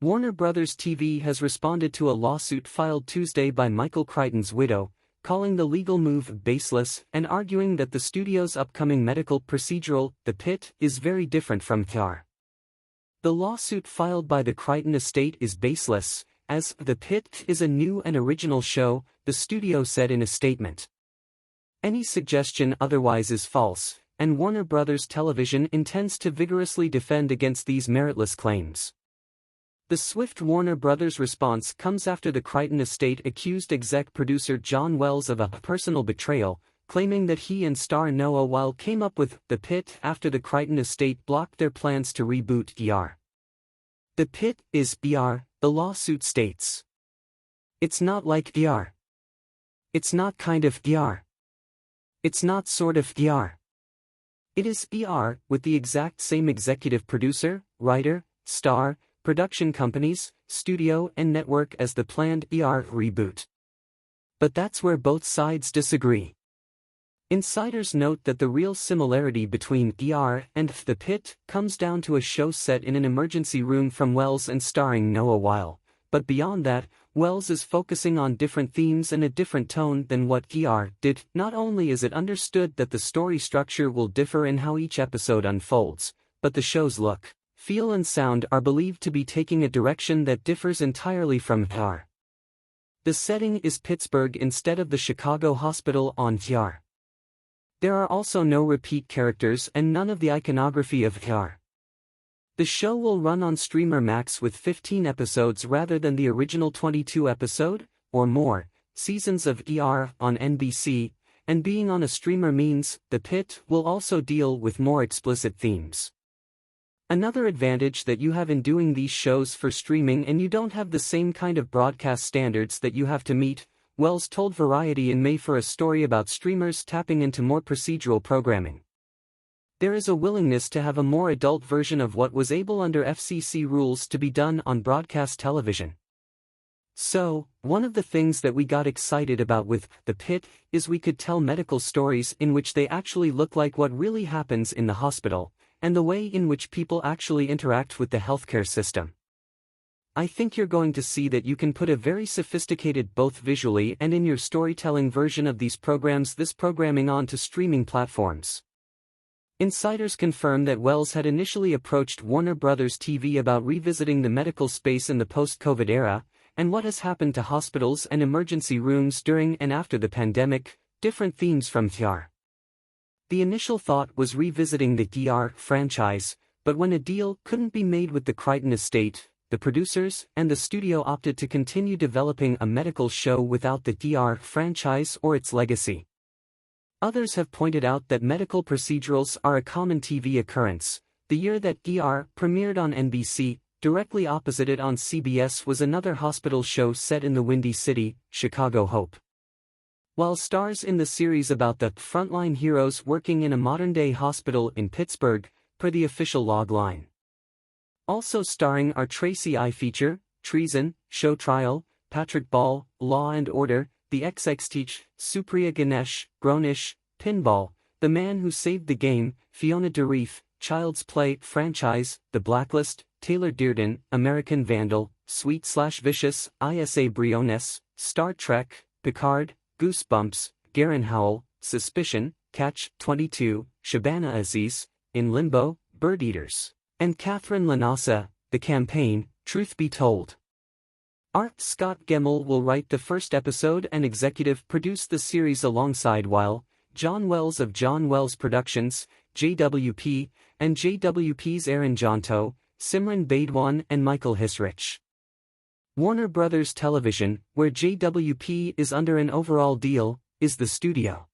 Warner Bros. TV has responded to a lawsuit filed Tuesday by Michael Crichton's widow, calling the legal move baseless and arguing that the studio's upcoming medical procedural, The Pitt, is very different from TR. The lawsuit filed by the Crichton estate is baseless, as The Pitt is a new and original show, the studio said in a statement. Any suggestion otherwise is false, and Warner Bros. Television intends to vigorously defend against these meritless claims. The swift Warner Bros. Response comes after the Crichton estate accused exec producer John Wells of a personal betrayal, claiming that he and star Noah Wyle came up with The Pitt after the Crichton estate blocked their plans to reboot ER. The Pitt is ER, the lawsuit states. It's not like ER. It's not kind of ER. It's not sort of ER. It is ER, with the exact same executive producer, writer, star, production companies, studio and network as the planned ER reboot. But that's where both sides disagree. Insiders note that the real similarity between ER and The Pitt comes down to a show set in an emergency room from Wells and starring Noah Wyle, but beyond that, Wells is focusing on different themes and a different tone than what ER did. Not only is it understood that the story structure will differ in how each episode unfolds, but the show's look, feel and sound are believed to be taking a direction that differs entirely from ER. The setting is Pittsburgh instead of the Chicago hospital on ER. There are also no repeat characters and none of the iconography of ER. The show will run on Streamer Max with 15 episodes rather than the original 22 episode, or more, seasons of ER on NBC, and being on a streamer means The Pitt will also deal with more explicit themes. Another advantage that you have in doing these shows for streaming and you don't have the same kind of broadcast standards that you have to meet, Wells told Variety in May for a story about streamers tapping into more procedural programming. There is a willingness to have a more adult version of what was able under FCC rules to be done on broadcast television. So, one of the things that we got excited about with The Pitt is we could tell medical stories in which they actually look like what really happens in the hospital, and the way in which people actually interact with the healthcare system. I think you're going to see that you can put a very sophisticated both visually and in your storytelling version of these programs this programming onto streaming platforms. Insiders confirm that Wells had initially approached Warner Bros. TV about revisiting the medical space in the post-COVID era, and what has happened to hospitals and emergency rooms during and after the pandemic, different themes from ER. The initial thought was revisiting the ER franchise, but when a deal couldn't be made with the Crichton estate, the producers and the studio opted to continue developing a medical show without the ER franchise or its legacy. Others have pointed out that medical procedurals are a common TV occurrence. The year that ER premiered on NBC, directly opposite it on CBS was another hospital show set in the Windy City, Chicago Hope. While stars in the series about the frontline heroes working in a modern-day hospital in Pittsburgh, per the official log line. Also starring are Tracy I. Feature, Treason, Show Trial, Patrick Ball, Law and Order, The XX Teach, Supriya Ganesh, Grownish, Pinball, The Man Who Saved the Game, Fiona DeReef, Child's Play franchise, The Blacklist, Taylor Dearden, American Vandal, Sweet/Vicious, Isa Briones, Star Trek, Picard, Goosebumps, Garen Howell, Suspicion, Catch 22, Shabana Aziz, In Limbo, Bird Eaters, and Catherine Lanasa, The Campaign, Truth Be Told. Art Scott Gemmell will write the first episode and executive produce the series alongside Wyle, John Wells of John Wells Productions, JWP, and JWP's Aaron Jonto, Simran Baidwan and Michael Hisrich. Warner Bros. Television, where JWP is under an overall deal, is the studio.